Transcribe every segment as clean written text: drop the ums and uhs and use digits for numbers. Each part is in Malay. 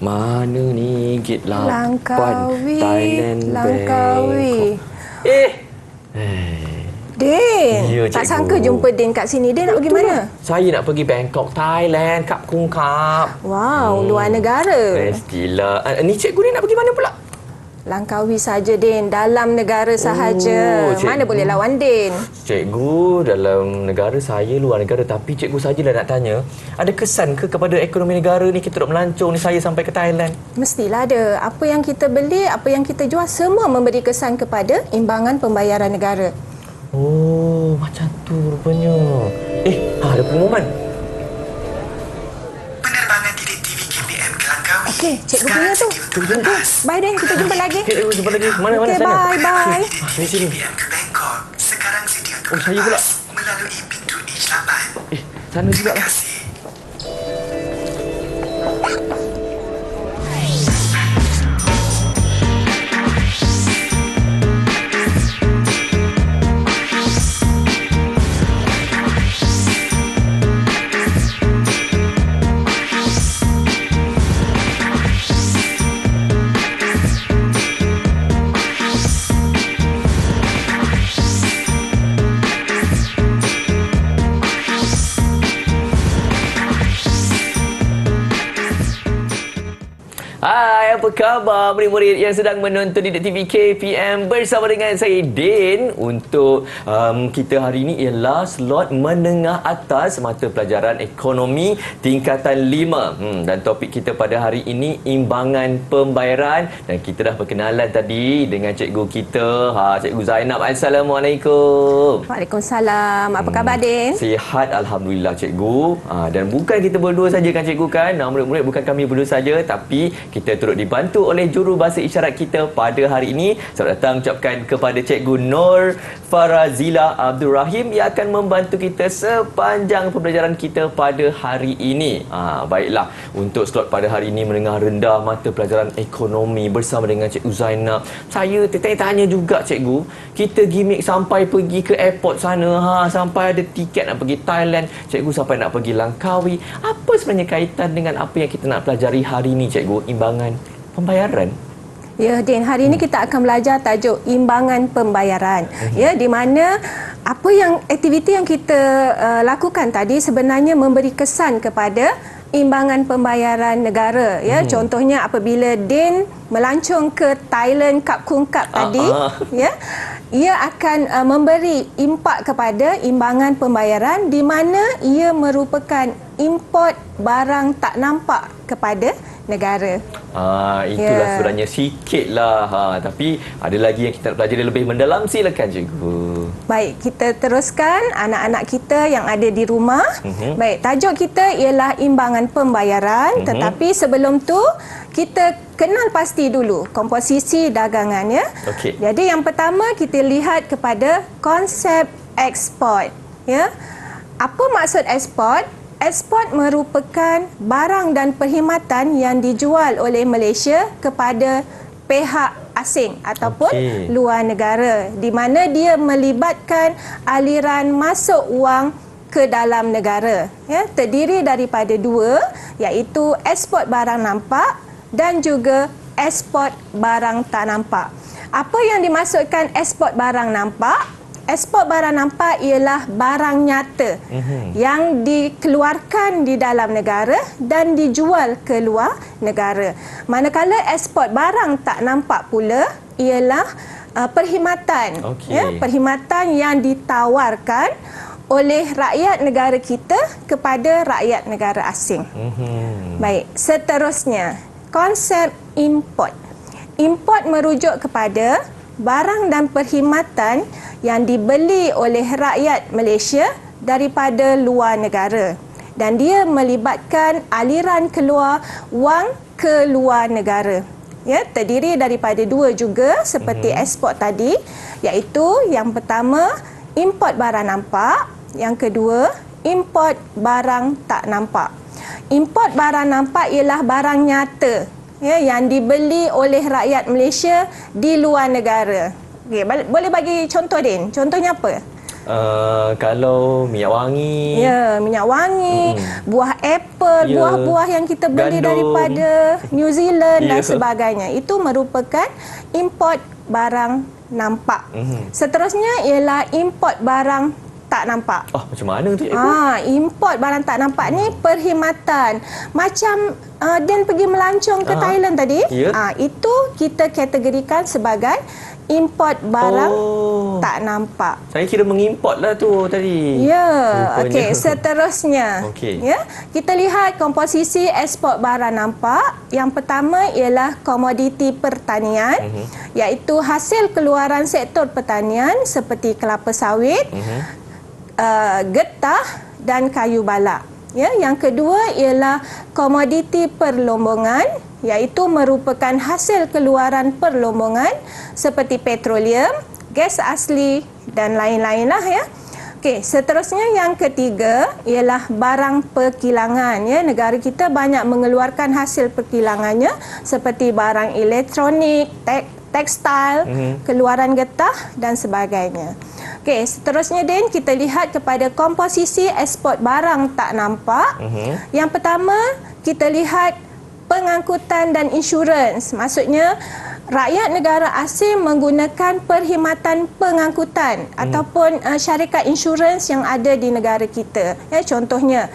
Mana ni gate 8 Langkawi. Thailand Langkawi. Din, Ya, tak cikgu. sangka jumpa Din kat sini. Din nak pergi mana? Saya nak pergi Bangkok, Thailand, Kap Kung Kap. Wow, luar negara. Mestilah. Ni cikgu ni nak pergi mana pula? Langkawi saja Din, dalam negara sahaja. cikgu. Mana boleh lawan Din? Cikgu dalam negara saya, luar negara. Tapi cikgu sajalah nak tanya, ada kesan ke kepada ekonomi negara ni kita duk melancong ni saya sampai ke Thailand? Mestilah ada. Apa yang kita beli, apa yang kita jual, semua memberi kesan kepada imbangan pembayaran negara. Oh, macam tu rupanya. Ada pengumuman. Penerbangan didik TV KPM ke Langkawi. Okey, cikgu punya tu. Bye Din, kita jumpa lagi. Okay, jumpa lagi. Mana Okey, sana? bye. Sini sini. KPM ke Bangkok. Sekarang sedia untuk Oh, saya pula. lepas melalui pintu H8. Sana juga Terima lah. kasih. Hai, apa khabar murid-murid yang sedang menonton Didik TV KPM bersama dengan saya Din. Untuk kita hari ini ialah slot menengah atas mata pelajaran ekonomi tingkatan 5. Dan topik kita pada hari ini imbangan pembayaran, dan kita dah perkenalan tadi dengan cikgu kita, Cikgu Zainab. Assalamualaikum. Waalaikumsalam. Apa khabar Din? Sihat Alhamdulillah cikgu. Dan bukan kita berdua saja kan cikgu kan. Murid-murid, bukan kami berdua saja, tapi kita turut dibantu oleh jurubahasa isyarat kita pada hari ini. Selamat datang ucapkan kepada Cikgu Nur Farazila Abdul Rahim yang akan membantu kita sepanjang pembelajaran kita pada hari ini. Baiklah, untuk slot pada hari ini menengah rendah mata pelajaran ekonomi bersama dengan Cikgu Zainab. Saya tanya juga cikgu, kita gimmick sampai pergi ke airport sana, sampai ada tiket nak pergi Thailand, cikgu sampai nak pergi Langkawi. Apa sebenarnya kaitan dengan apa yang kita nak pelajari hari ini cikgu, imbangan pembayaran? Ya Din, hari ini kita akan belajar tajuk imbangan pembayaran. Ya, di mana apa yang aktiviti yang kita lakukan tadi sebenarnya memberi kesan kepada imbangan pembayaran negara. Ya, contohnya apabila Din melancong ke Thailand Kap Kung Kap tadi, ya, ia akan memberi impak kepada imbangan pembayaran di mana ia merupakan import barang tak nampak kepada negara. Itulah sebenarnya sikit lah. Tapi ada lagi yang kita nak pelajari lebih mendalam. Silakan cikgu. Baik, kita teruskan anak-anak kita yang ada di rumah. Baik, tajuk kita ialah imbangan pembayaran. Tetapi sebelum tu, kita kenal pasti dulu komposisi dagangan, ya. Okey. Jadi yang pertama kita lihat kepada konsep ekspor, ya. Apa maksud ekspor? Ekspor merupakan barang dan perkhidmatan yang dijual oleh Malaysia kepada pihak asing ataupun luar negara, di mana dia melibatkan aliran masuk wang ke dalam negara. Ya, terdiri daripada dua, iaitu ekspor barang nampak dan juga ekspor barang tak nampak. Apa yang dimaksudkan ekspor barang nampak? Ekspor barang nampak ialah barang nyata yang dikeluarkan di dalam negara dan dijual ke luar negara. Manakala ekspor barang tak nampak pula ialah perkhidmatan. Ya, perkhidmatan yang ditawarkan oleh rakyat negara kita kepada rakyat negara asing. Baik, seterusnya konsep import. Import merujuk kepada barang dan perkhidmatan yang dibeli oleh rakyat Malaysia daripada luar negara, dan dia melibatkan aliran keluar wang ke luar negara. Ya, terdiri daripada dua juga seperti ekspor tadi, iaitu yang pertama import barang nampak, yang kedua import barang tak nampak. Import barang nampak ialah barang nyata, ya, yang dibeli oleh rakyat Malaysia di luar negara. Okay, boleh bagi contoh Din? Contohnya apa? Kalau minyak wangi. Ya, minyak wangi, buah apple, Ya. buah-buah yang kita beli Gandum. daripada New Zealand dan Ya. sebagainya. Itu merupakan import barang nampak. Seterusnya ialah import barang tak nampak. Oh, macam mana tu cikgu? Import barang tak nampak ni perkhidmatan. Macam Dan pergi melancong ke Thailand tadi, Ya. itu kita kategorikan sebagai import barang tak nampak. Saya kira mengimport lah tu tadi. Ya, Rupanya. okey. Seterusnya, Okey. ya, kita lihat komposisi ekspor barang nampak. Yang pertama ialah komoditi pertanian, iaitu hasil keluaran sektor pertanian seperti kelapa sawit, getah dan kayu balak. Ya, yang kedua ialah komoditi perlombongan, iaitu merupakan hasil keluaran perlombongan seperti petroleum, gas asli dan lain-lain lah ya. Okey, seterusnya yang ketiga ialah barang perkilangan ya. Negara kita banyak mengeluarkan hasil perkilangannya seperti barang elektronik, tekstil, keluaran getah dan sebagainya. Okey, seterusnya Din, kita lihat kepada komposisi ekspor barang tak nampak. Yang pertama, kita lihat pengangkutan dan insurans. Maksudnya rakyat negara asing menggunakan perkhidmatan pengangkutan ataupun syarikat insurans yang ada di negara kita. Ya, contohnya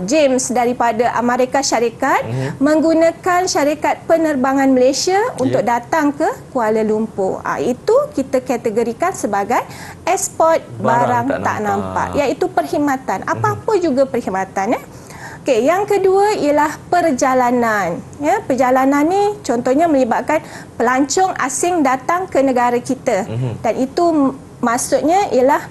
James daripada Amerika Syarikat menggunakan syarikat penerbangan Malaysia untuk datang ke Kuala Lumpur. Itu kita kategorikan sebagai ekspor barang tak nampak, iaitu perkhidmatan. Apa-apa juga perkhidmatan ya. Okey, yang kedua ialah perjalanan. Ya, perjalanan ni contohnya melibatkan pelancong asing datang ke negara kita. Dan itu maksudnya ialah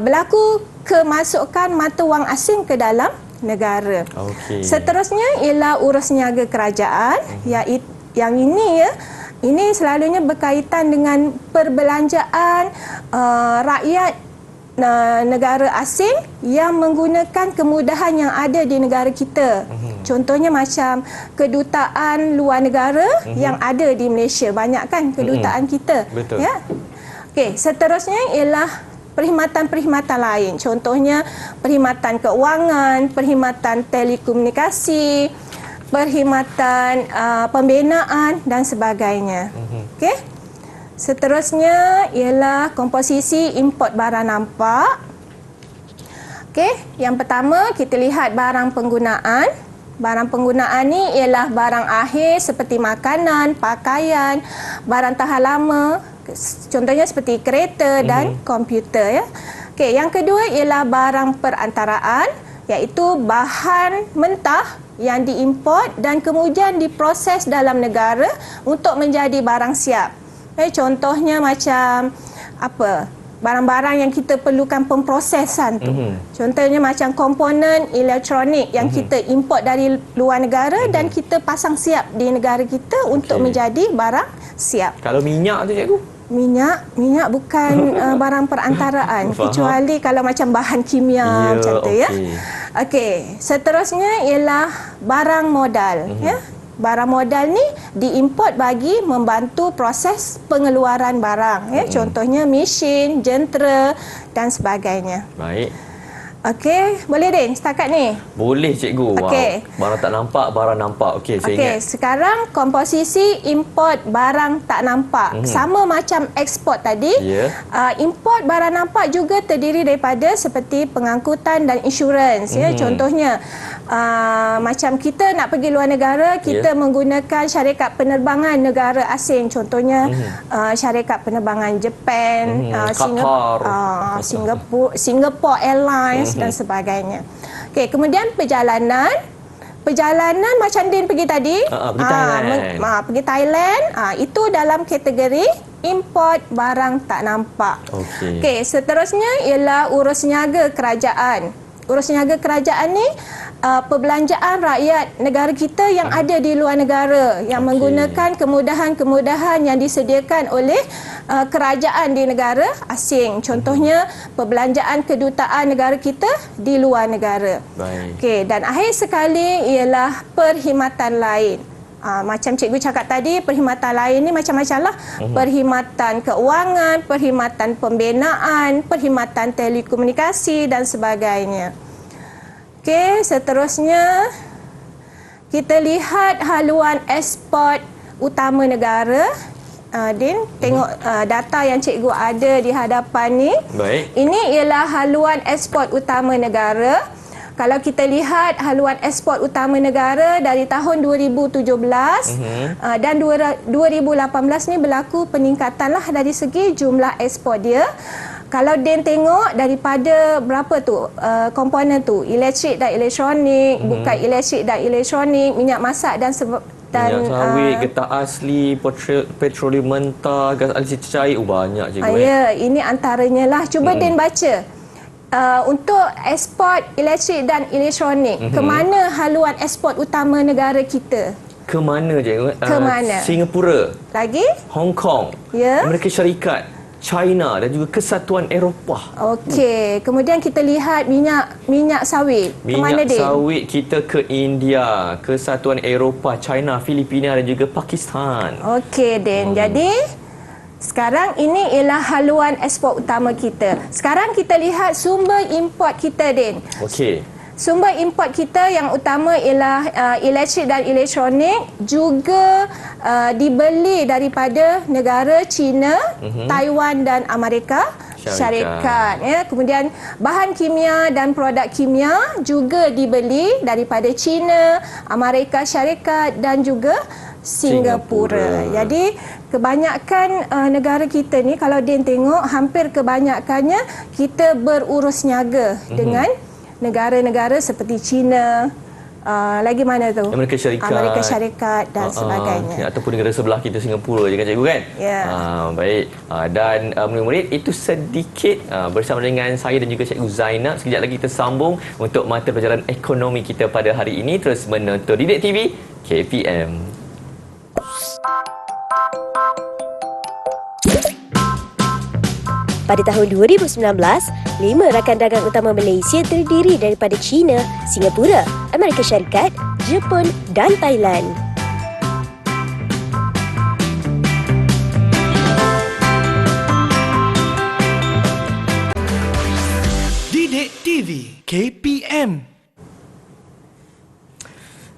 berlaku kemasukan mata wang asing ke dalam negara. Okey. Seterusnya ialah urus niaga kerajaan, iaitu yang ini ya. Ini selalunya berkaitan dengan perbelanjaan rakyat negara asing yang menggunakan kemudahan yang ada di negara kita. Contohnya macam kedutaan luar negara yang ada di Malaysia. Banyak kan kedutaan kita. Betul. Ya. Okey, seterusnya ialah perkhidmatan-perkhidmatan lain. Contohnya perkhidmatan keuangan, perkhidmatan telekomunikasi, perkhidmatan pembinaan dan sebagainya. Okey. Seterusnya ialah komposisi import barang nampak. Okey, yang pertama kita lihat barang penggunaan. Barang penggunaan ni ialah barang akhir seperti makanan, pakaian, barang tahan lama, contohnya seperti kereta dan komputer ya. Okey, yang kedua ialah barang perantaraan, iaitu bahan mentah yang diimport dan kemudian diproses dalam negara untuk menjadi barang siap. Contohnya macam apa? Barang-barang yang kita perlukan pemprosesan tu. Contohnya macam komponen elektronik yang kita import dari luar negara dan kita pasang siap di negara kita untuk menjadi barang siap. Kalau minyak tu cikgu? Minyak bukan barang perantaraan, kecuali kalau macam bahan kimia macam tu ya. Okey, seterusnya ialah barang modal ya. Barang modal ni diimport bagi membantu proses pengeluaran barang ya. Contohnya mesin, jentera dan sebagainya. Baik. Okey, boleh Din setakat ni? Boleh cikgu. Okey. Wow. Barang tak nampak, barang nampak. Okey, saya ingat. Sekarang komposisi import barang tak nampak. Sama macam ekspor tadi. Ya. Import barang nampak juga terdiri daripada seperti pengangkutan dan insurans. Ya, contohnya macam kita nak pergi luar negara, kita menggunakan syarikat penerbangan negara asing. Contohnya syarikat penerbangan Jepun, Singapore Airlines dan sebagainya. Okey, kemudian perjalanan macam Din pergi tadi, pergi Thailand. Pergi Thailand, itu dalam kategori import barang tak nampak. Okey, seterusnya ialah urus niaga kerajaan. Urus niaga kerajaan ni perbelanjaan rakyat negara kita yang ada di luar negara yang menggunakan kemudahan-kemudahan yang disediakan oleh kerajaan di negara asing. Contohnya perbelanjaan kedutaan negara kita di luar negara. Baik. Okey, dan akhir sekali ialah perkhidmatan lain. Macam cikgu cakap tadi, perkhidmatan lain ni macam-macam lah. Perkhidmatan keuangan, perkhidmatan pembinaan, perkhidmatan telekomunikasi dan sebagainya. Okey, seterusnya kita lihat haluan ekspor utama negara. Din, tengok data yang cikgu ada di hadapan ni. Baik. Ini ialah haluan ekspor utama negara. Kalau kita lihat haluan ekspor utama negara dari tahun 2017 dan 2018 ni berlaku peningkatan lah dari segi jumlah ekspor dia. Kalau Din tengok daripada berapa tu komponen tu, elektrik dan elektronik, bukan elektrik dan elektronik, minyak masak dan minyak sawit, getah asli, petroleum mentah, gas alisi cair, banyak cikgu. Ya, ini antaranya lah. Cuba Din baca. Untuk ekspor elektrik dan elektronik, ke mana haluan ekspor utama negara kita? Ke mana cikgu? Ke mana? Singapura. Lagi? Hong Kong. Ya. Amerika Syarikat, China dan juga Kesatuan Eropah. Okey, kemudian kita lihat minyak sawit. Ke mana Minyak Din? sawit kita ke India, Kesatuan Eropah, China, Filipina dan juga Pakistan. Okey Din. Jadi sekarang ini ialah haluan ekspor utama kita. Sekarang kita lihat sumber import kita, Din. Okey. Sumber import kita yang utama ialah elektrik dan elektronik, juga dibeli daripada negara China, Taiwan dan Amerika Syarikat. Ya. Kemudian bahan kimia dan produk kimia juga dibeli daripada China, Amerika Syarikat dan juga Singapura. Jadi kebanyakan negara kita ni, kalau Din tengok, hampir kebanyakannya kita berurus niaga dengan negara-negara seperti China, lagi mana tu? Amerika Syarikat dan sebagainya. Ataupun negara sebelah kita, Singapura je kan cikgu kan? Ya. Baik. Dan murid-murid, itu sedikit bersama dengan saya dan juga Cikgu Zainab. Sekejap lagi kita sambung untuk mata pelajaran ekonomi kita pada hari ini. Terus menonton Didik TV KPM. Pada tahun 2019, 5 rakan dagang utama Malaysia terdiri daripada China, Singapura, Amerika Syarikat, Jepun dan Thailand. Didik TV KPM.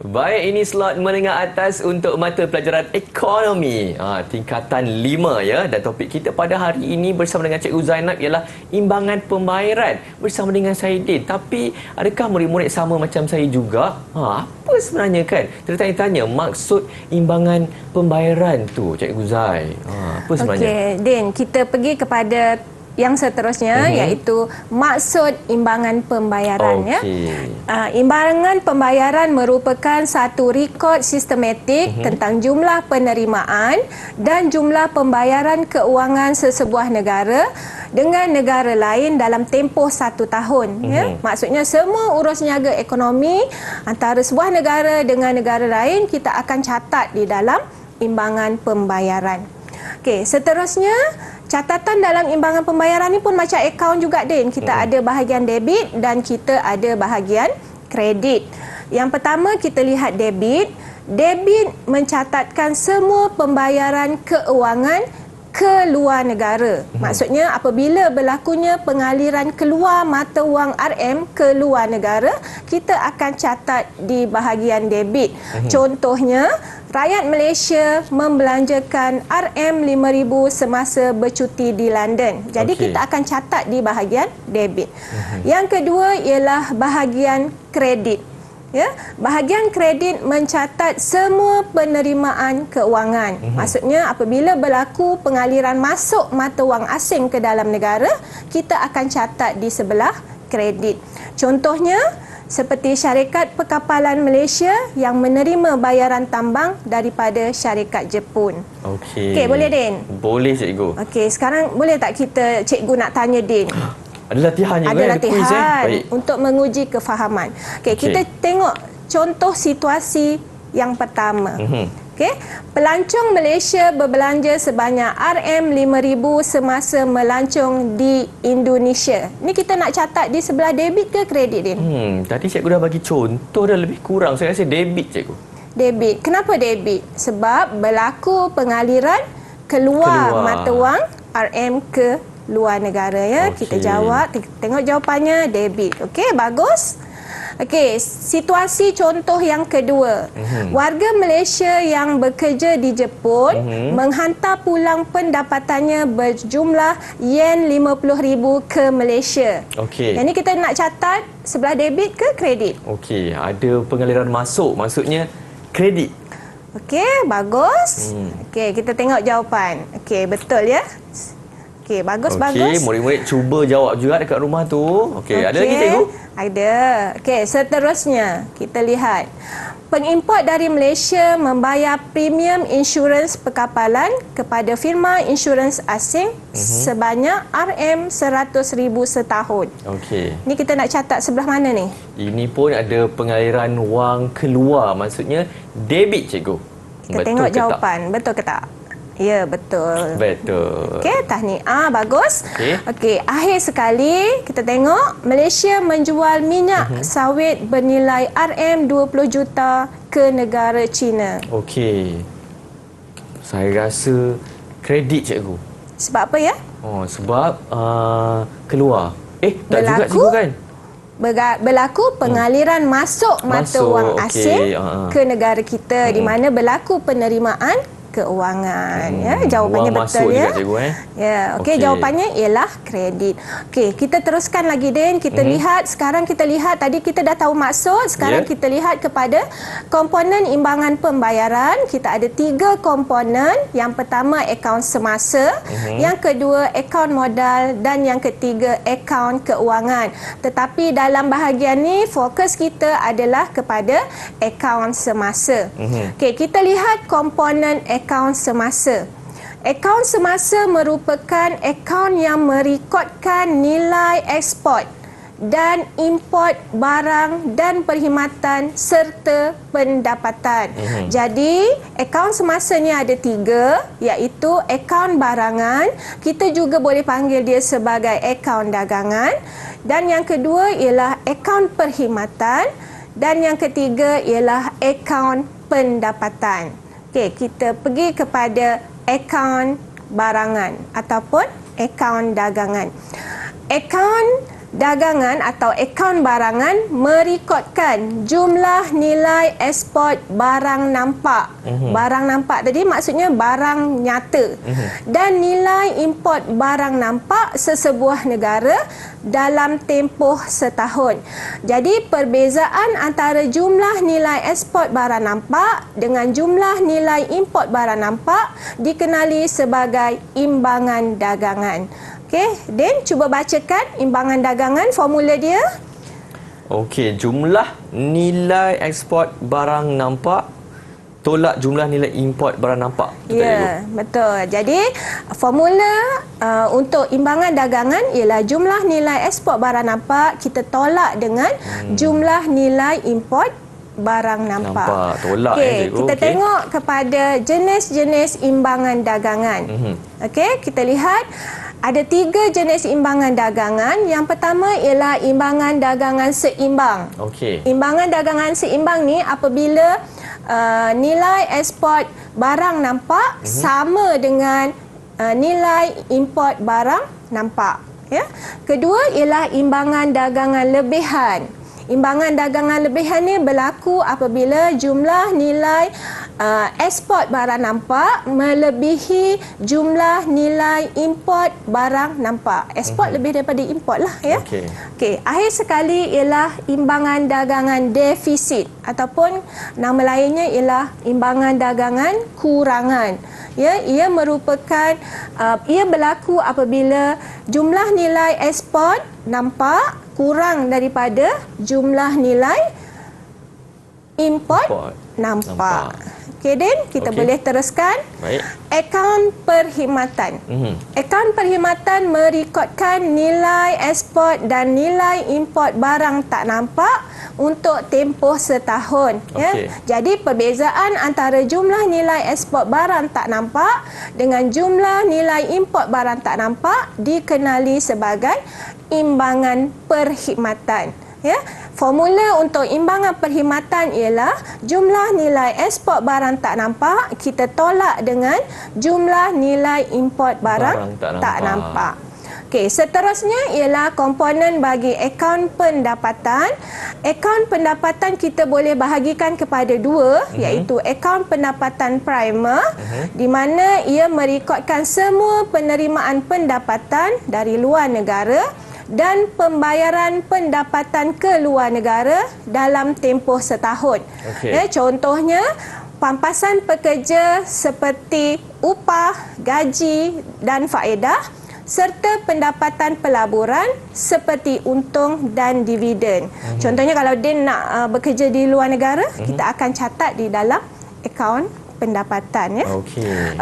Baik, ini slot menengah atas untuk mata pelajaran ekonomi tingkatan 5 ya. Dan topik kita pada hari ini bersama dengan Cikgu Zainab ialah imbangan pembayaran bersama dengan saya Din. Tapi adakah murid-murid sama macam saya juga? Apa sebenarnya kan? Tertanya-tanya maksud imbangan pembayaran tu Cikgu Zai. Apa sebenarnya? Okey, Din, kita pergi kepada yang seterusnya, iaitu maksud imbangan pembayaran. Imbangan pembayaran merupakan satu rekod sistematik tentang jumlah penerimaan dan jumlah pembayaran keuangan sesebuah negara dengan negara lain dalam tempoh 1 tahun. Maksudnya semua urus niaga ekonomi antara sebuah negara dengan negara lain kita akan catat di dalam imbangan pembayaran. Okey, seterusnya catatan dalam imbangan pembayaran ni pun macam akaun juga, Din. Kita ada bahagian debit dan kita ada bahagian kredit. Yang pertama kita lihat debit. Debit mencatatkan semua pembayaran keuangan ke luar negara. Maksudnya apabila berlakunya pengaliran keluar mata wang RM ke luar negara, kita akan catat di bahagian debit. Contohnya, rakyat Malaysia membelanjakan RM5,000 semasa bercuti di London. Jadi kita akan catat di bahagian debit. Yang kedua ialah bahagian kredit. Ya, bahagian kredit mencatat semua penerimaan keuangan. Maksudnya apabila berlaku pengaliran masuk mata wang asing ke dalam negara, kita akan catat di sebelah kredit. Contohnya seperti syarikat perkapalan Malaysia yang menerima bayaran tambang daripada syarikat Jepun. Okey, boleh Din? Boleh cikgu. Okey, sekarang boleh tak cikgu nak tanya Din? Ada latihannya ada kan? latihan Baik. untuk menguji kefahaman. Okey, kita tengok contoh situasi yang pertama. Okey, pelancong Malaysia berbelanja sebanyak RM5,000 semasa melancong di Indonesia. Ni kita nak catat di sebelah debit ke kredit, Din? Tadi cikgu dah bagi contoh dah lebih kurang. Saya rasa debit cikgu. debit. Kenapa debit? Sebab berlaku pengaliran keluar mata wang RM ke luar negara ya. Kita jawab, kita tengok jawapannya debit. Okey, bagus. Okey, situasi contoh yang kedua. Warga Malaysia yang bekerja di Jepun menghantar pulang pendapatannya berjumlah yen 50,000 ke Malaysia. Okey. Yang ni kita nak catat sebelah debit ke kredit? Okey, ada pengaliran masuk, maksudnya kredit. Okey, bagus. Okey, kita tengok jawapan. Okey, betul ya. Okey, bagus. Okey, murid-murid cuba jawab juga dekat rumah tu. Okey, ada lagi cikgu? Ada. Okey, seterusnya kita lihat. Pengimport dari Malaysia membayar premium insurans perkapalan kepada firma insurans asing sebanyak RM100,000 setahun. Okey. Ni kita nak catat sebelah mana ni? Ini pun ada pengaliran wang keluar, maksudnya debit cikgu. Kita tengok jawapan. Betul ke tak? Ya, betul. Betul. Okey, tahniah, bagus. Okey, akhir sekali kita tengok Malaysia menjual minyak sawit bernilai RM20 juta ke negara China. Okey. Saya rasa kredit cikgu. Sebab apa ya? Oh, sebab keluar. Tak juga cikgu kan? Berlaku pengaliran masuk mata wang asing ke negara kita di mana berlaku penerimaan keuangan. Ya, jawapannya wang betul masuk ya. Juga, cikgu, Ya, okey, jawapannya ialah kredit. Okey, kita teruskan lagi Din. Kita lihat sekarang tadi kita dah tahu maksud, sekarang kita lihat kepada komponen imbangan pembayaran. Kita ada 3 komponen. Yang pertama akaun semasa, yang kedua akaun modal dan yang ketiga akaun keuangan. Tetapi dalam bahagian ni fokus kita adalah kepada akaun semasa. Okey, kita lihat komponen akaun semasa. Akaun semasa merupakan akaun yang merekodkan nilai ekspor dan import barang dan perkhidmatan serta pendapatan. Jadi, akaun semasa ni ada 3, iaitu akaun barangan, kita juga boleh panggil dia sebagai akaun dagangan, dan yang kedua ialah akaun perkhidmatan, dan yang ketiga ialah akaun pendapatan. Okey, kita pergi kepada akaun barangan ataupun akaun dagangan. Akaun dagangan atau akaun barangan merekodkan jumlah nilai ekspor barang nampak. Barang nampak tadi maksudnya barang nyata. Dan nilai import barang nampak sesebuah negara dalam tempoh setahun. Jadi perbezaan antara jumlah nilai ekspor barang nampak dengan jumlah nilai import barang nampak dikenali sebagai imbangan dagangan. Okey, Din, cuba bacakan imbangan dagangan, formula dia. Okey, jumlah nilai ekspor barang nampak tolak jumlah nilai import barang nampak. Ya, betul. Jadi, formula untuk imbangan dagangan ialah jumlah nilai ekspor barang nampak kita tolak dengan jumlah nilai import barang nampak. Tolak Kita tengok kepada jenis-jenis imbangan dagangan. Okey, kita lihat ada 3 jenis imbangan dagangan. Yang pertama ialah imbangan dagangan seimbang. Okey. Imbangan dagangan seimbang ni apabila nilai ekspor barang nampak sama dengan nilai import barang nampak. Ya. Kedua ialah imbangan dagangan lebihan. Imbangan dagangan lebihan ni berlaku apabila jumlah nilai ekspor barang nampak melebihi jumlah nilai import barang nampak. Ekspor lebih daripada import lah ya. Okey, akhir sekali ialah imbangan dagangan defisit ataupun nama lainnya ialah imbangan dagangan kurangan. Ya, ia merupakan ia berlaku apabila jumlah nilai ekspor nampak kurang daripada jumlah nilai import nampak. Okey, Din, kita boleh teruskan. Baik. Akaun perkhidmatan. Akaun perkhidmatan merekodkan nilai ekspor dan nilai import barang tak nampak untuk tempoh setahun. Ya. Jadi perbezaan antara jumlah nilai ekspor barang tak nampak dengan jumlah nilai import barang tak nampak dikenali sebagai imbangan perkhidmatan. Ya, formula untuk imbangan perkhidmatan ialah jumlah nilai ekspor barang tak nampak kita tolak dengan jumlah nilai import barang tak nampak. Okey, seterusnya ialah komponen bagi akaun pendapatan. Akaun pendapatan kita boleh bahagikan kepada dua, iaitu akaun pendapatan primer di mana ia merekodkan semua penerimaan pendapatan dari luar negara dan pembayaran pendapatan ke luar negara dalam tempoh setahun. Ya, contohnya pampasan pekerja seperti upah, gaji dan faedah serta pendapatan pelaburan seperti untung dan dividen. Contohnya kalau Din nak bekerja di luar negara, kita akan catat di dalam akaun pendapatan, ya.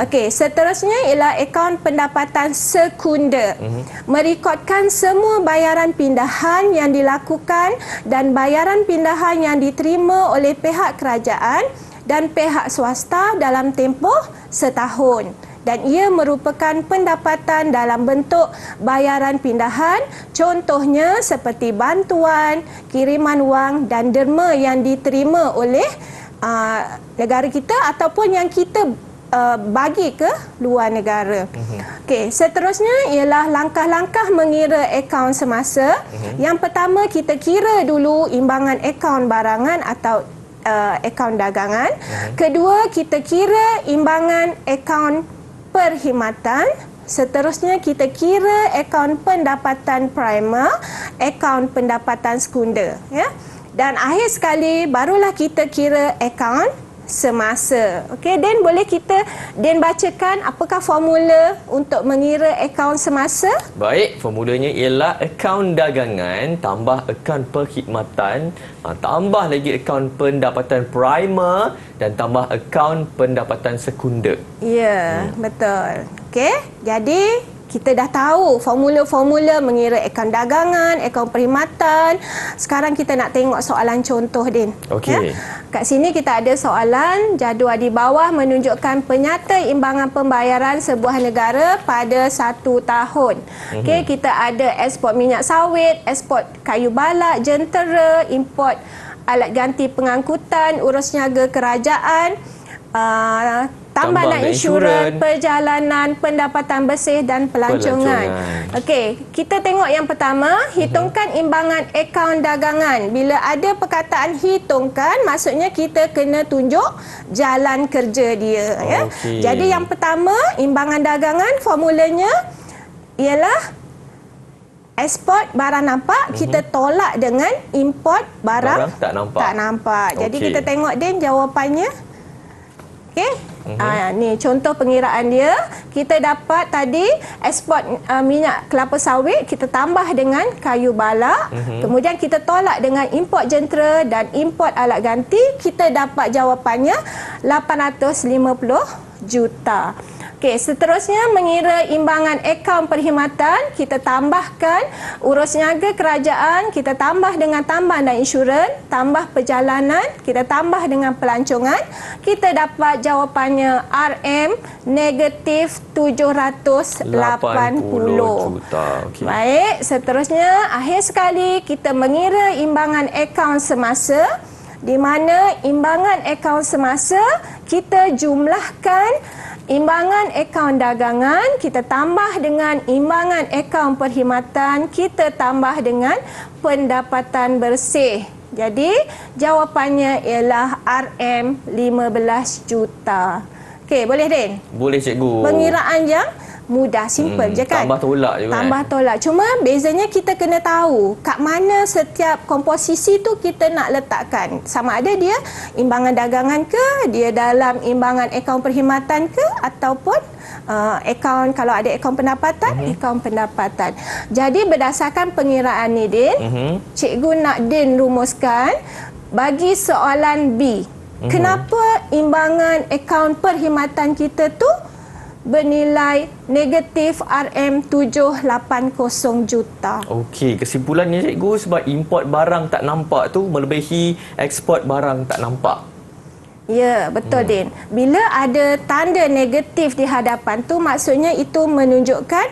Okey, seterusnya ialah akaun pendapatan sekunder. Merekodkan semua bayaran pindahan yang dilakukan dan bayaran pindahan yang diterima oleh pihak kerajaan dan pihak swasta dalam tempoh setahun. Dan ia merupakan pendapatan dalam bentuk bayaran pindahan, contohnya seperti bantuan, kiriman wang dan derma yang diterima oleh negara kita ataupun yang kita bagi ke luar negara. Okey, seterusnya ialah langkah-langkah mengira akaun semasa. Yang pertama, kita kira dulu imbangan akaun barangan atau akaun dagangan. Kedua, kita kira imbangan akaun perkhidmatan. Seterusnya, kita kira akaun pendapatan primer, akaun pendapatan sekunder, ya. Dan akhir sekali barulah kita kira akaun semasa. Okey, Dan boleh Dan bacakan apakah formula untuk mengira akaun semasa? Baik, formulanya ialah akaun dagangan tambah akaun perkhidmatan, tambah lagi akaun pendapatan primer dan tambah akaun pendapatan sekunder. Ya, betul. Okey, jadi kita dah tahu formula-formula mengira akaun dagangan, akaun perkhidmatan. Sekarang kita nak tengok soalan contoh, Din. Okey. Ya? Kat sini kita ada soalan, jadual di bawah menunjukkan penyata imbangan pembayaran sebuah negara pada 1 tahun. Okey, kita ada ekspor minyak sawit, ekspor kayu balak, jentera, import alat ganti pengangkutan, urus niaga kerajaan, tambahan insurans, perjalanan, pendapatan bersih dan pelancongan. Okey, kita tengok yang pertama, hitungkan imbangan akaun dagangan. Bila ada perkataan hitungkan, maksudnya kita kena tunjuk jalan kerja dia, ya. Jadi yang pertama, imbangan dagangan formulanya ialah ekspor barang nampak kita tolak dengan import barang tak nampak. Jadi kita tengok Din jawapannya. Okey. Ni contoh pengiraan dia. Kita dapat tadi ekspor minyak kelapa sawit kita tambah dengan kayu balak. Kemudian kita tolak dengan import jentera dan import alat ganti. Kita dapat jawapannya 850 juta. Okey, seterusnya mengira imbangan akaun perkhidmatan, kita tambahkan urus niaga kerajaan, kita tambah dengan tambahan dan insurans, tambah perjalanan, kita tambah dengan pelancongan, kita dapat jawapannya RM negatif 780 juta. Baik, seterusnya akhir sekali kita mengira imbangan akaun semasa, di mana imbangan akaun semasa kita jumlahkan imbangan akaun dagangan, kita tambah dengan imbangan akaun perkhidmatan, kita tambah dengan pendapatan bersih. Jadi, jawapannya ialah RM15 juta. Okey, boleh, Din? Boleh, Cikgu. Pengiraan yang mudah, simple je kan? Tambah tolak je kan? Tambah tolak. Cuma bezanya kita kena tahu kat mana setiap komposisi tu kita nak letakkan. Sama ada dia imbangan dagangan ke, dia dalam imbangan akaun perkhidmatan ke, ataupun akaun, kalau ada akaun pendapatan, akaun pendapatan. Jadi berdasarkan pengiraan ni, Din, cikgu nak Din rumuskan bagi soalan B. Kenapa imbangan akaun perkhidmatan kita tu bernilai negatif RM780 juta. Okey, kesimpulannya cikgu sebab import barang tak nampak tu melebihi ekspor barang tak nampak. Ya, betul, Din. Bila ada tanda negatif di hadapan tu, maksudnya itu menunjukkan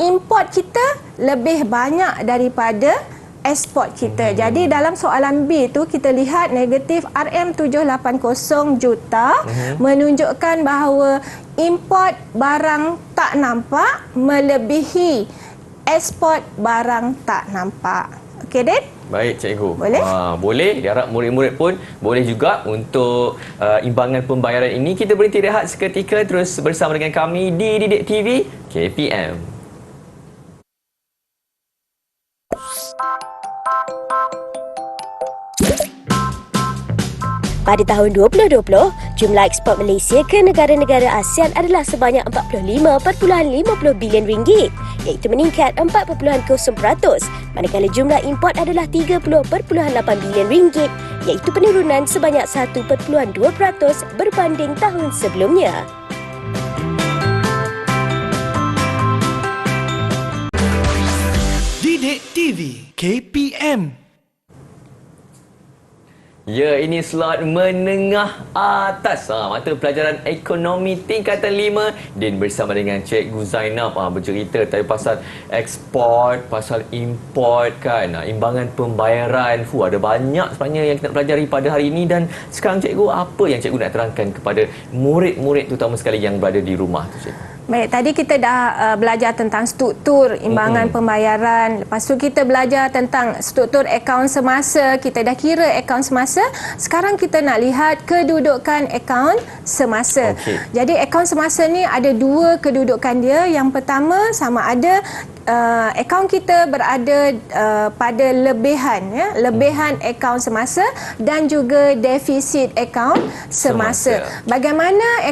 import kita lebih banyak daripada ekspor kita. Jadi dalam soalan B tu kita lihat negatif RM780 juta menunjukkan bahawa import barang tak nampak melebihi ekspor barang tak nampak. Okey, Din? Baik, cikgu. Boleh? Boleh. Diharap murid-murid pun boleh juga untuk imbangan pembayaran ini. Kita berhenti rehat seketika, terus bersama dengan kami di Didik TV KPM. Pada tahun 2020, jumlah ekspor Malaysia ke negara-negara ASEAN adalah sebanyak 45.50 bilion ringgit, iaitu meningkat 4.0%, manakala jumlah import adalah 30.8 bilion ringgit, iaitu penurunan sebanyak 1.2% berbanding tahun sebelumnya. Didik TV KPM. Ya, ini slot menengah atas. Mata pelajaran ekonomi tingkatan 5. Din bersama dengan Cikgu Zainab bercerita tentang pasal ekspor, pasal import kan. Imbangan pembayaran. Ada banyak sebenarnya yang kita nak pelajari pada hari ini. Dan sekarang cikgu, apa yang cikgu nak terangkan kepada murid-murid terutama sekali yang berada di rumah tu, cikgu? Baik, tadi kita dah belajar tentang struktur imbangan pembayaran. Lepas tu kita belajar tentang struktur akaun semasa. Kita dah kira akaun semasa. Sekarang kita nak lihat kedudukan akaun semasa. Jadi akaun semasa ni ada dua kedudukan dia. Yang pertama, sama ada akaun kita berada pada lebihan, lebihan akaun semasa dan juga defisit akaun semasa. Bagaimana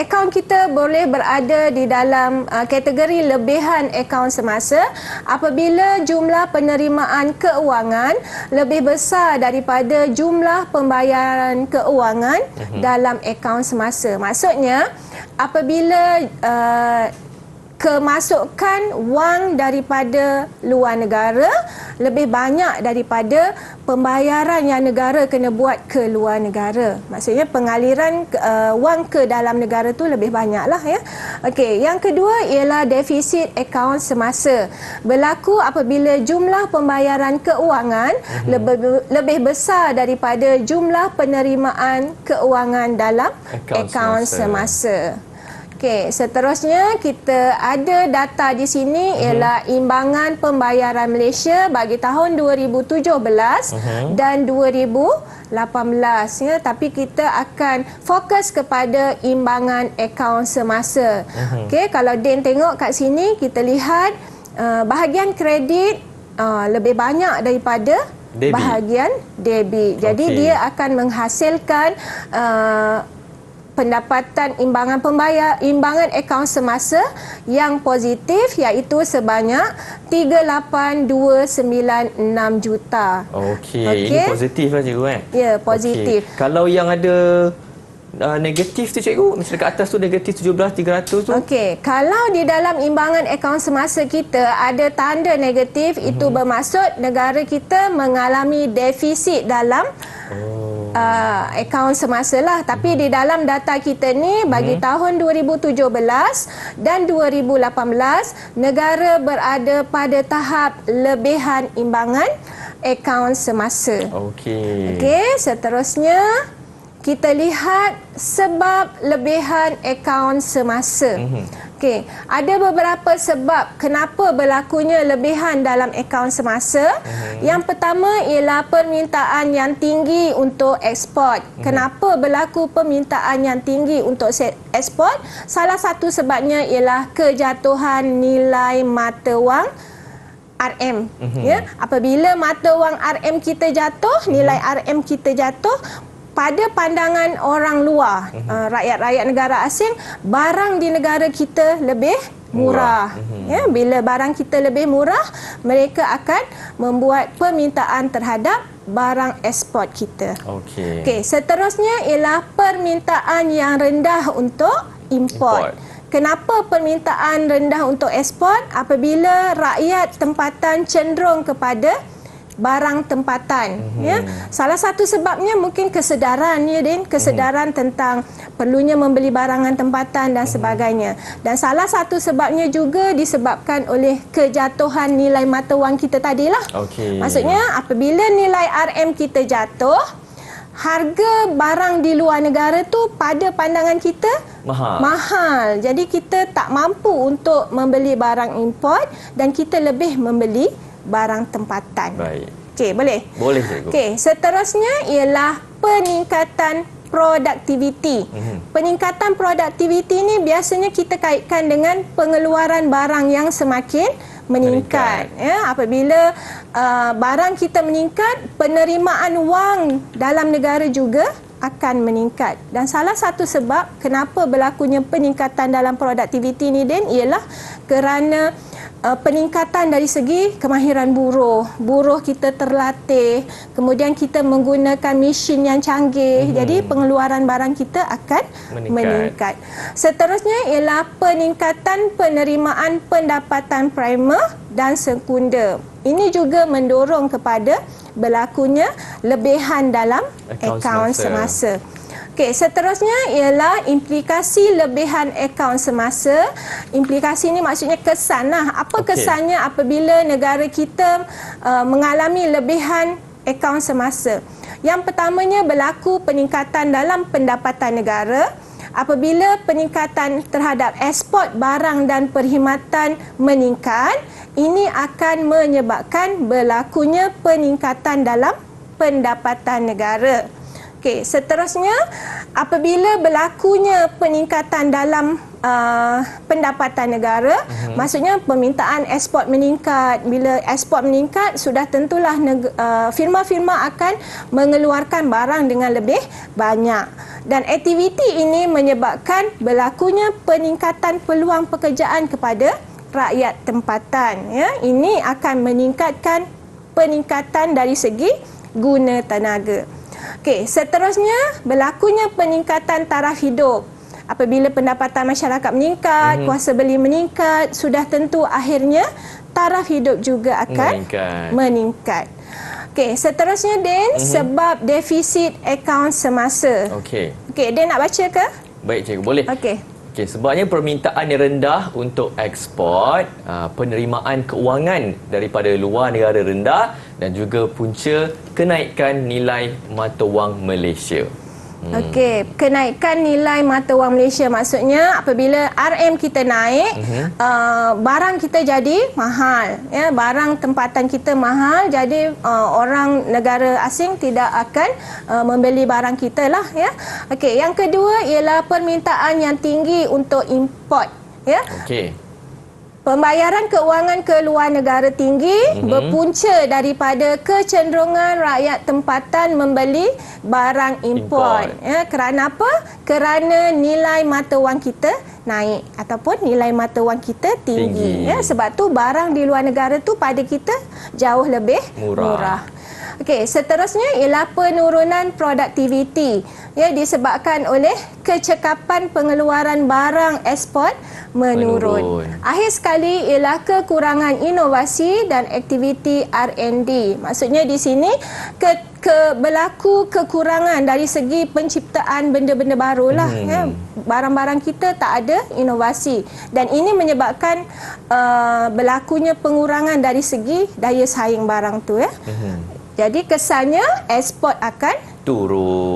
akaun kita boleh berada di dalam kategori lebihan akaun semasa apabila jumlah penerimaan keuangan lebih besar daripada jumlah pembayaran keuangan dalam akaun semasa. Maksudnya apabila kemasukan wang daripada luar negara lebih banyak daripada pembayaran yang negara kena buat ke luar negara. Maksudnya pengaliran wang ke dalam negara tu lebih banyaklah, ya. Okey, yang kedua ialah defisit akaun semasa. Berlaku apabila jumlah pembayaran keuangan lebih besar daripada jumlah penerimaan keuangan dalam akaun semasa. Okey, seterusnya kita ada data di sini ialah imbangan pembayaran Malaysia bagi tahun 2017 dan 2018, ya, tapi kita akan fokus kepada imbangan akaun semasa. Okey, kalau Din tengok kat sini kita lihat bahagian kredit lebih banyak daripada bahagian debit. Jadi dia akan menghasilkan pendapatan imbangan akaun semasa yang positif, iaitu sebanyak 38,296 juta. Okey, ini positif lah cikgu, Ya, positif. Kalau yang ada negatif tu cikgu, macam dekat atas tu negatif 17,300 tu. Okey, kalau di dalam imbangan akaun semasa kita ada tanda negatif, itu bermaksud negara kita mengalami defisit dalam akaun semasa lah. Tapi di dalam data kita ni bagi tahun 2017 dan 2018 negara berada pada tahap lebihan imbangan akaun semasa. Okey, seterusnya kita lihat sebab lebihan akaun semasa. Okey, ada beberapa sebab kenapa berlakunya lebihan dalam akaun semasa. Yang pertama ialah permintaan yang tinggi untuk ekspor. Kenapa berlaku permintaan yang tinggi untuk ekspor? Salah satu sebabnya ialah kejatuhan nilai mata wang RM. Ya, apabila mata wang RM kita jatuh, nilai RM kita jatuh, pada pandangan orang luar, rakyat-rakyat negara asing, barang di negara kita lebih murah. Ya, bila barang kita lebih murah, mereka akan membuat permintaan terhadap barang ekspor kita. Okey, seterusnya ialah permintaan yang rendah untuk import. Kenapa permintaan rendah untuk ekspor? Apabila rakyat tempatan cenderung kepada barang tempatan. Ya, salah satu sebabnya mungkin kesedaran, ya Din, kesedaran tentang perlunya membeli barangan tempatan dan sebagainya. Dan salah satu sebabnya juga disebabkan oleh kejatuhan nilai mata wang kita tadilah. Okey. Maksudnya apabila nilai RM kita jatuh, harga barang di luar negara tu pada pandangan kita mahal. Jadi kita tak mampu untuk membeli barang import dan kita lebih membeli barang tempatan. Baik. Okey, boleh? Boleh, cikgu. Okey, seterusnya ialah peningkatan produktiviti. Peningkatan produktiviti ni biasanya kita kaitkan dengan pengeluaran barang yang semakin meningkat. Ya, apabila barang kita meningkat, penerimaan wang dalam negara juga akan meningkat. Dan salah satu sebab kenapa berlakunya peningkatan dalam produktiviti ni Din ialah kerana peningkatan dari segi kemahiran buruh. Buruh kita terlatih, kemudian kita menggunakan mesin yang canggih. Jadi pengeluaran barang kita akan meningkat. Seterusnya ialah peningkatan penerimaan pendapatan primer dan sekunder. Ini juga mendorong kepada berlakunya lebihan dalam akaun semasa. Okey, seterusnya ialah implikasi lebihan akaun semasa. Implikasi ini maksudnya kesan lah. Apa kesannya apabila negara kita mengalami lebihan akaun semasa? Yang pertamanya berlaku peningkatan dalam pendapatan negara. Apabila peningkatan terhadap ekspor barang dan perkhidmatan meningkat, ini akan menyebabkan berlakunya peningkatan dalam pendapatan negara. Okey, seterusnya apabila berlakunya peningkatan dalam pendapatan negara, maksudnya permintaan ekspor meningkat. Bila ekspor meningkat, sudah tentulah firma-firma akan mengeluarkan barang dengan lebih banyak. Dan aktiviti ini menyebabkan berlakunya peningkatan peluang pekerjaan kepada rakyat tempatan. Ya, ini akan meningkatkan peningkatan dari segi guna tenaga. Okey, seterusnya berlakunya peningkatan taraf hidup. Apabila pendapatan masyarakat meningkat, kuasa beli meningkat, sudah tentu akhirnya taraf hidup juga akan meningkat. Okey, seterusnya Din, sebab defisit akaun semasa. Okey. Okey, Din nak baca ke? Baik, cikgu, boleh. Okey. Okey, sebabnya permintaan yang rendah untuk ekspor, penerimaan keuangan daripada luar negara rendah dan juga punca kenaikan nilai mata wang Malaysia. Okey, kenaikan nilai mata wang Malaysia maksudnya apabila RM kita naik, barang kita jadi mahal. Ya, barang tempatan kita mahal, jadi orang negara asing tidak akan membeli barang kita lah. Ya. Okey, yang kedua ialah permintaan yang tinggi untuk import. Ya. Okey. Pembayaran keuangan ke luar negara tinggi berpunca daripada kecenderungan rakyat tempatan membeli barang import. Ya, kerana apa? Kerana nilai mata wang kita naik ataupun nilai mata wang kita tinggi. Ya, sebab tu barang di luar negara tu pada kita jauh lebih murah. Okey, seterusnya ialah penurunan produktiviti. Ya, disebabkan oleh kecekapan pengeluaran barang ekspor menurun. Akhir sekali ialah kekurangan inovasi dan aktiviti R&D. Maksudnya di sini berlaku kekurangan dari segi penciptaan benda-benda baru lah. Ya. Barang-barang kita tak ada inovasi dan ini menyebabkan berlakunya pengurangan dari segi daya saing barang tu. Ya. Jadi kesannya ekspor akan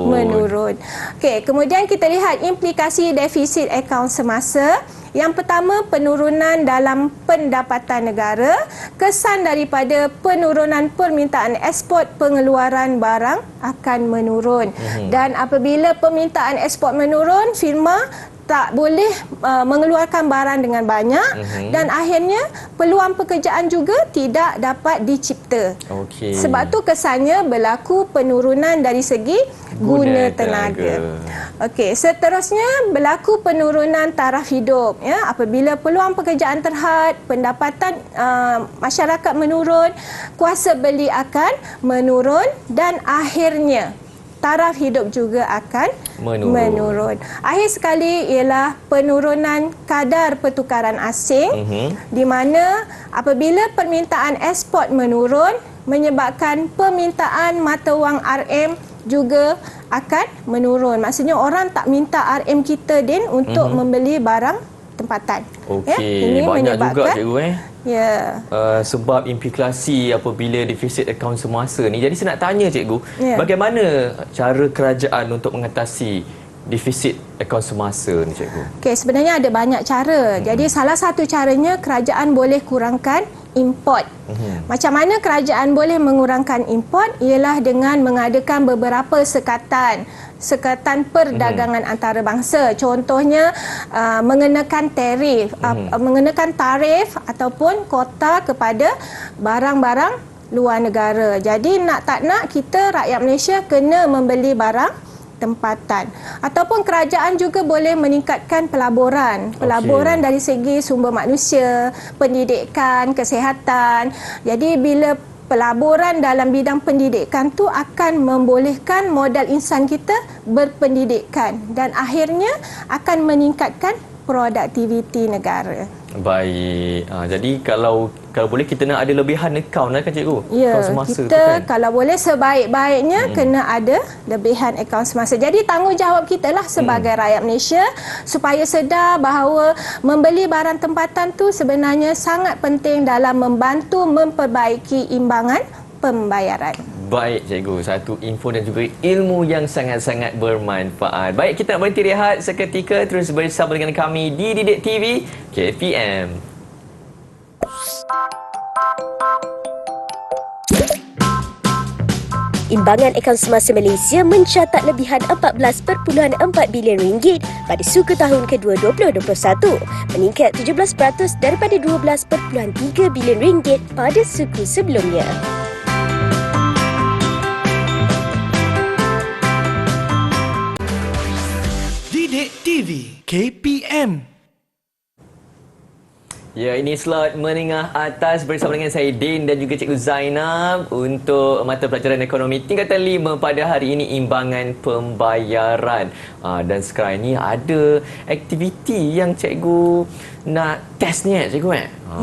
menurun. Okey, kemudian kita lihat implikasi defisit akaun semasa. Yang pertama, penurunan dalam pendapatan negara. Kesan daripada penurunan permintaan ekspor pengeluaran barang akan menurun. Dan apabila permintaan ekspor menurun, firma tak boleh mengeluarkan barang dengan banyak dan akhirnya peluang pekerjaan juga tidak dapat dicipta. Sebab tu kesannya berlaku penurunan dari segi guna tenaga. Okey, seterusnya berlaku penurunan taraf hidup. Ya, apabila peluang pekerjaan terhad, pendapatan masyarakat menurun, kuasa beli akan menurun dan akhirnya taraf hidup juga akan menurun. Akhir sekali ialah penurunan kadar pertukaran asing di mana apabila permintaan ekspor menurun, menyebabkan permintaan mata wang RM juga akan menurun. Maksudnya orang tak minta RM kita Din untuk membeli barang tempatan. Okey, banyak juga cikgu Ya. sebab implikasi apabila defisit akaun semasa ni. Jadi saya nak tanya cikgu, bagaimana cara kerajaan untuk mengatasi defisit akaun semasa ni cikgu? Okey, sebenarnya ada banyak cara. Jadi salah satu caranya kerajaan boleh kurangkan import. Macam mana kerajaan boleh mengurangkan import ialah dengan mengadakan beberapa sekatan perdagangan antarabangsa. Contohnya mengenakan tarif ataupun kota kepada barang-barang luar negara. Jadi nak tak nak kita rakyat Malaysia kena membeli barang tempatan. Ataupun kerajaan juga boleh meningkatkan pelaburan dari segi sumber manusia, pendidikan, kesihatan. Jadi bila pelaburan dalam bidang pendidikan tu akan membolehkan modal insan kita berpendidikan dan akhirnya akan meningkatkan produktiviti negara. Baik. Jadi kalau boleh kita nak ada lebihan akaun kan cikgu? Ya, akaun semasa kita tu kan? kalau boleh sebaik-baiknya kena ada lebihan akaun semasa. Jadi tanggungjawab kita lah sebagai rakyat Malaysia supaya sedar bahawa membeli barang tempatan tu sebenarnya sangat penting dalam membantu memperbaiki imbangan pembayaran. Baik cikgu, satu info dan juga ilmu yang sangat-sangat bermanfaat. Baik, kita nak berhenti rehat seketika, terus bersama dengan kami di Didik TV KPM. Imbangan akaun semasa Malaysia mencatat lebihan 14.4 bilion ringgit pada suku tahun kedua 2021, meningkat 17% daripada 12.3 bilion ringgit pada suku sebelumnya. Didik TV KPM. Ya, ini slot menengah atas bersama dengan saya Din dan juga Cikgu Zainab untuk mata pelajaran ekonomi tingkatan 5 pada hari ini, imbangan pembayaran. Dan sekarang ini ada aktiviti yang cikgu nak test ni cikgu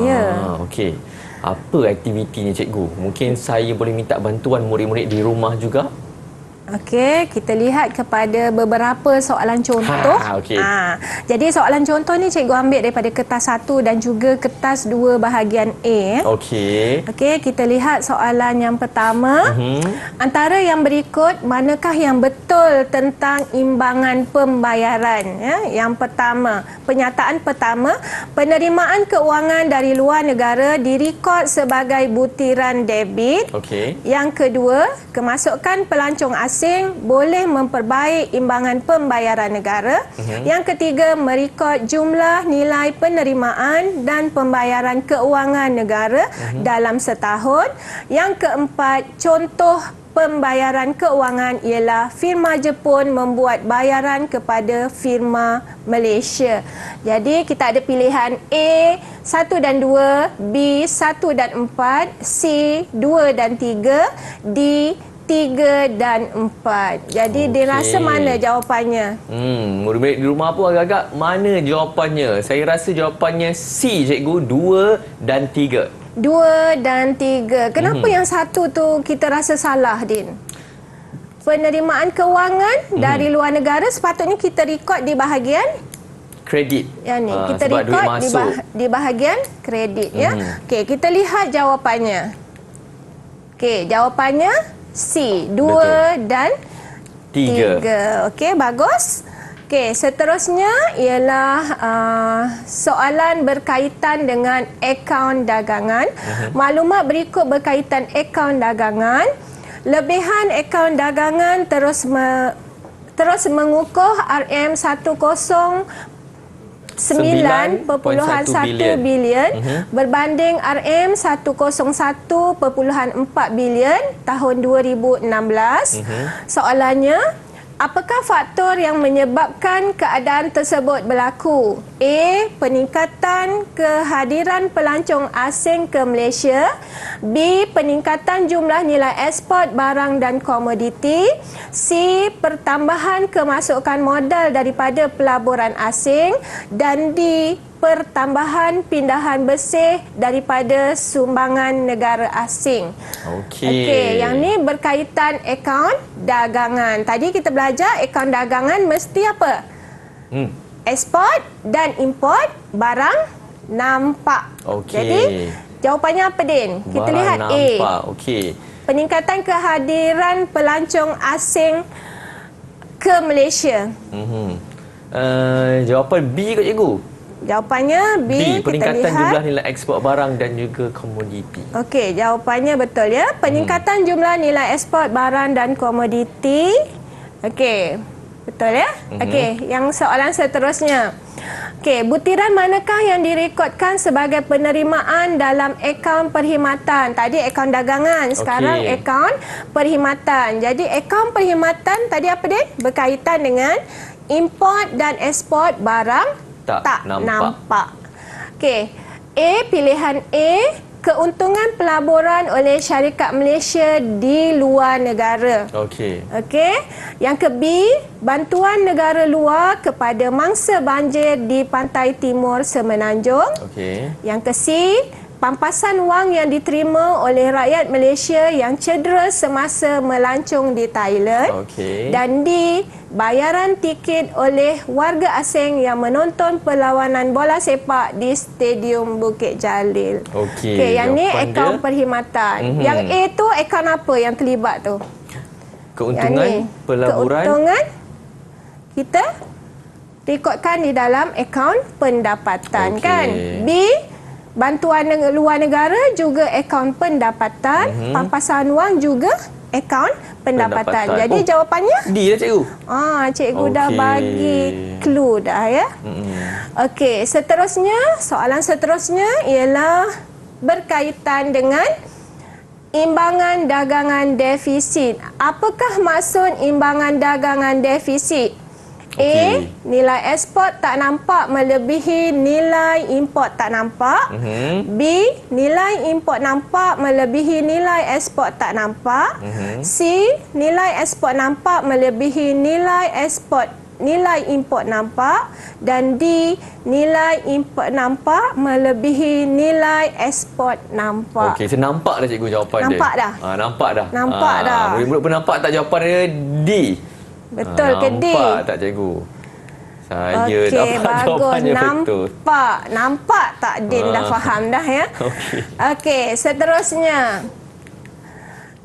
Ya. Okey. Apa aktivitinya cikgu? Mungkin saya boleh minta bantuan murid-murid di rumah juga. Okey, kita lihat kepada beberapa soalan contoh. Okey. Jadi soalan contoh ni cikgu ambil daripada kertas 1 dan juga kertas 2 bahagian A. Okey. Okey, kita lihat soalan yang pertama. Antara yang berikut, manakah yang betul tentang imbangan pembayaran? Yang pertama, penyataan pertama, penerimaan keuangan dari luar negara direkod sebagai butiran debit. Okey. Yang kedua, kemasukan pelancong asing boleh memperbaik imbangan pembayaran negara. Yang ketiga, merekod jumlah nilai penerimaan dan pembayaran keuangan negara dalam setahun. Yang keempat, contoh pembayaran keuangan ialah firma Jepun membuat bayaran kepada firma Malaysia. Jadi kita ada pilihan A 1 dan 2, B 1 dan 4, C 2 dan 3, D 3 dan 4. Jadi dia rasa mana jawapannya? Murid-murid di rumah pun agak-agak mana jawapannya? Saya rasa jawapannya C cikgu, 2 dan 3. 2 dan 3. Kenapa yang satu tu kita rasa salah, Din? Penerimaan keuangan dari luar negara sepatutnya kita rekod di bahagian kredit. yang ni. Kita sebab duit rekod masuk. di bahagian kredit ya. Okey, kita lihat jawapannya. Okey, jawapannya C, 2 dan 3. Okey, bagus. Okey, seterusnya ialah soalan berkaitan dengan akaun dagangan. Maklumat berikut berkaitan akaun dagangan. Lebihan akaun dagangan terus mengukuh RM9.1 bilion berbanding RM101.4 bilion tahun 2016. Soalannya, apakah faktor yang menyebabkan keadaan tersebut berlaku? A. Peningkatan kehadiran pelancong asing ke Malaysia. B. Peningkatan jumlah nilai ekspor barang dan komoditi. C. Pertambahan kemasukan modal daripada pelaburan asing. Dan D. pertambahan pindahan bersih daripada sumbangan negara asing. Okey, yang ni berkaitan akaun dagangan. Tadi kita belajar akaun dagangan mesti apa? Ekspor dan import barang nampak. Jadi jawapannya apa, Din? Kita barang lihat nampak. A. Okey. Peningkatan kehadiran pelancong asing ke Malaysia. Jawapan B kot cikgu. Jawapannya B. Peningkatan kita lihat. jumlah nilai ekspor barang dan juga komoditi. Okey, jawapannya betul ya. Peningkatan jumlah nilai ekspor barang dan komoditi. Okey, betul ya? Okey, yang soalan seterusnya. Okey, butiran manakah yang direkodkan sebagai penerimaan dalam akaun perkhidmatan? Tadi akaun dagangan, sekarang akaun perkhidmatan. Jadi akaun perkhidmatan tadi apa dia? Berkaitan dengan import dan ekspor barang tak nampak. Okey, A, pilihan A, keuntungan pelaburan oleh syarikat Malaysia di luar negara. Okey. Okey. Yang ke B, bantuan negara luar kepada mangsa banjir di pantai timur Semenanjung. Okey. Yang ke C, pampasan wang yang diterima oleh rakyat Malaysia yang cedera semasa melancong di Thailand. Okey. Dan D, bayaran tiket oleh warga asing yang menonton perlawanan bola sepak di Stadium Bukit Jalil. Okey, yang ni jawapan akaun dia, perkhidmatan. Yang A tu akaun apa yang terlibat tu? keuntungan pelaburan. Keuntungan kita rekodkan di dalam akaun pendapatan, kan? B, bantuan luar negara juga akaun pendapatan, pampasan wang juga akaun pendapatan. Jadi jawapannya D lah cikgu. Cikgu dah bagi clue dah ya. Okey, seterusnya, soalan seterusnya ialah berkaitan dengan imbangan dagangan defisit. Apakah maksud imbangan dagangan defisit? A, nilai ekspor tak nampak melebihi nilai import tak nampak. B, nilai import nampak melebihi nilai ekspor tak nampak. C, nilai ekspor nampak melebihi nilai import nampak. Dan D, nilai import nampak melebihi nilai ekspor nampak. Okey, saya nampak dah cikgu jawapan dia. Nampak dah? Nampak dah. Nampak dah. Murid-murid pun nampak tak jawapan dia D? Betul ke D? Nampak tak cikgu? Saya Okey, dapat bagus. jawapannya betul. Nampak tak Din dah faham dah ya? Okey, seterusnya.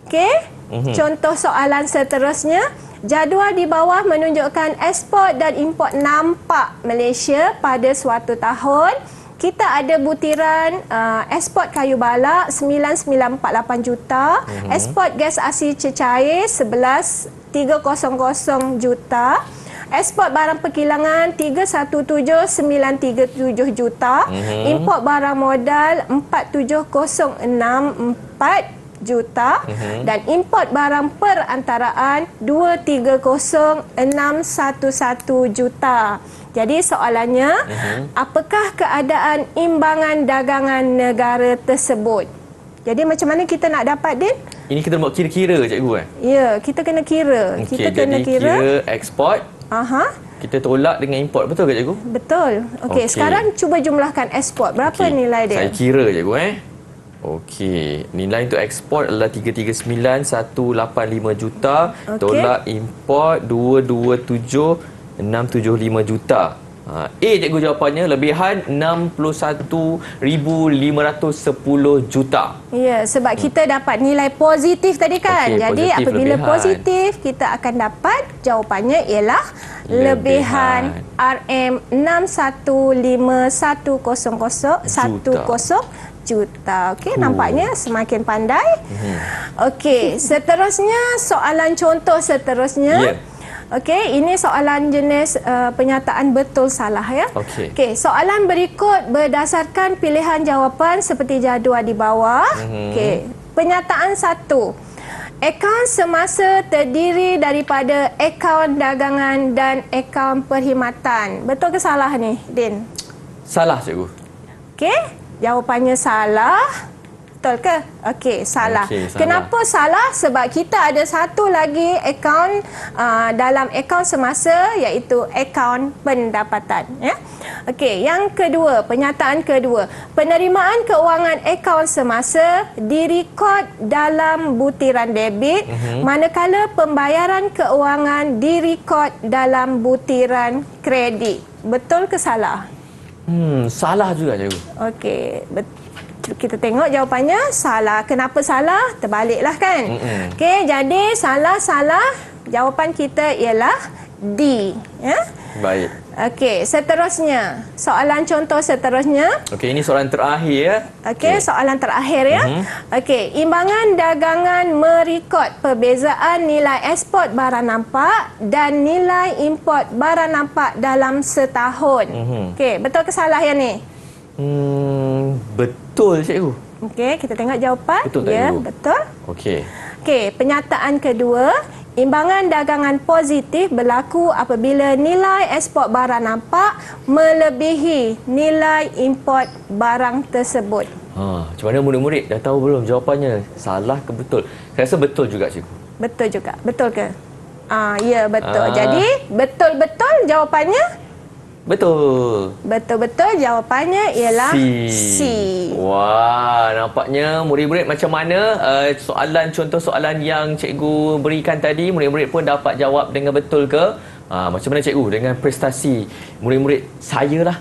Okey, contoh soalan seterusnya. Jadual di bawah menunjukkan ekspor dan import nampak Malaysia pada suatu tahun. Kita ada butiran ekspor kayu balak 9,948 juta, ekspor gas asi cecair 11,300 juta, ekspor barang perkilangan 317,937 juta, import barang modal 47,064 juta dan import barang perantaraan 230,611 juta. Jadi soalannya, apakah keadaan imbangan dagangan negara tersebut? Jadi macam mana kita nak dapat, Din? Ini kita buat kira-kira cikgu Ya, kita kena kira. Okey, Kita kena jadi kira ekspor. Kita tolak dengan import, betul ke cikgu? Betul. Okey, sekarang cuba jumlahkan ekspor. Berapa nilai dia? Saya kira cikgu Okey, nilai untuk ekspor adalah 339,185 juta, tolak import 227,675 juta. A cikgu jawapannya lebihan 61,510 juta. Ya, sebab kita dapat nilai positif tadi kan. Jadi positif, apabila lebihan. positif, kita akan dapat jawapannya ialah lebihan RM61,510,10 juta. Okey, nampaknya semakin pandai. Okey, seterusnya soalan contoh seterusnya. Okey, ini soalan jenis penyataan betul salah ya. Okey, soalan berikut berdasarkan pilihan jawapan seperti jadual di bawah. Okey, penyataan 1. Akaun semasa terdiri daripada akaun dagangan dan akaun perkhidmatan. Betul ke salah ni, Din? Salah cikgu. Okey, jawapannya salah. Betul ke? Okey, salah. Okey, salah. Kenapa salah? Sebab kita ada satu lagi akaun dalam akaun semasa, iaitu akaun pendapatan. Ya? Okey, yang kedua, penyataan kedua. Penerimaan keuangan akaun semasa direkod dalam butiran debit, manakala pembayaran keuangan direkod dalam butiran kredit. Betul ke salah? Salah juga cikgu. Okey, kita tengok jawapannya. Salah. Kenapa salah? Terbaliklah kan? Okey, jadi salah. Jawapan kita ialah D. Ya? Baik. Okey, seterusnya. Soalan contoh seterusnya. Okey, ini soalan terakhir ya. Okey, soalan terakhir ya. Okey, imbangan dagangan merekod perbezaan nilai ekspor barang nampak dan nilai import barang nampak dalam setahun. Okey, betul ke salah yang ni? Betul cikgu. Okey, kita tengok jawapan. Betul tak, Ya, Ibu? betul. Okey. Okey, penyataan kedua. Imbangan dagangan positif berlaku apabila nilai ekspor barang nampak melebihi nilai import barang tersebut. Macam mana murid-murid dah tahu belum jawapannya? Salah ke betul? Saya rasa betul juga cikgu. Betul juga. Betul ke? Ya, betul. Jadi, betul-betul jawapannya? Betul. Betul-betul jawapannya ialah C. Wah, nampaknya murid-murid macam mana contoh soalan yang cikgu berikan tadi, murid-murid pun dapat jawab dengan betul ke? Macam mana cikgu dengan prestasi murid-murid saya lah?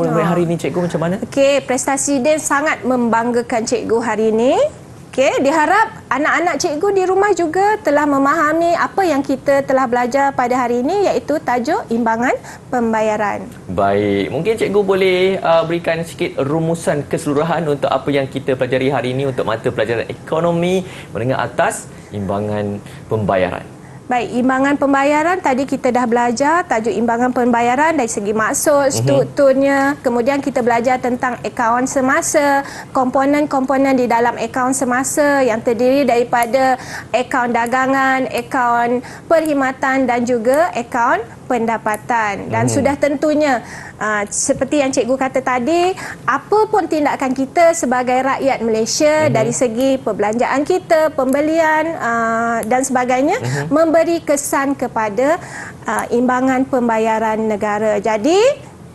Murid-murid hari ini cikgu macam mana? Okey, prestasi dia sangat membanggakan cikgu hari ini. Okey, diharap anak-anak cikgu di rumah juga telah memahami apa yang kita telah belajar pada hari ini, iaitu tajuk imbangan pembayaran. Baik, mungkin cikgu boleh berikan sikit rumusan keseluruhan untuk apa yang kita pelajari hari ini untuk mata pelajaran ekonomi menengah atas, imbangan pembayaran. Baik, imbangan pembayaran tadi kita dah belajar tajuk imbangan pembayaran dari segi maksud, strukturnya. Kemudian kita belajar tentang akaun semasa, komponen-komponen di dalam akaun semasa yang terdiri daripada akaun dagangan, akaun perkhidmatan dan juga akaun pendapatan. Dan sudah tentunya seperti yang cikgu kata tadi, apa pun tindakan kita sebagai rakyat Malaysia dari segi perbelanjaan kita, pembelian dan sebagainya, memberi kesan kepada imbangan pembayaran negara. Jadi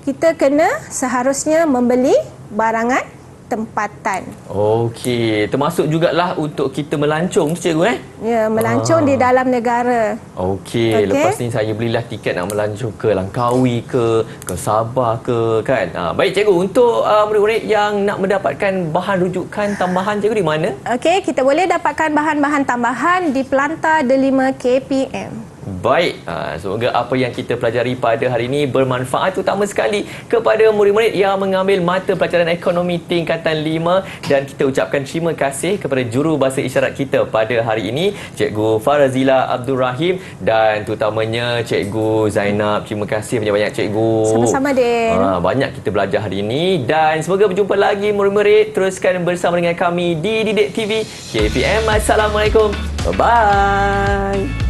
kita kena seharusnya membeli barangan tempatan. Okey, termasuk jugalah untuk kita melancong cikgu Ya, melancong di dalam negara. Okey, lepas ni saya belilah tiket nak melancong ke Langkawi ke Sabah ke kan. Baik cikgu, untuk murid-murid yang nak mendapatkan bahan rujukan tambahan cikgu di mana? Okey, kita boleh dapatkan bahan-bahan tambahan di Planta Delima KPM. Baik, semoga apa yang kita pelajari pada hari ini bermanfaat utama sekali kepada murid-murid yang mengambil mata pelajaran ekonomi tingkatan 5, dan kita ucapkan terima kasih kepada juru bahasa isyarat kita pada hari ini, Cikgu Farazila Abdul Rahim, dan terutamanya Cikgu Zainab. Terima kasih banyak-banyak cikgu. Sama-sama, Din. Banyak kita belajar hari ini, dan semoga berjumpa lagi murid-murid. Teruskan bersama dengan kami di Didik TV KPM. Assalamualaikum. Bye-bye.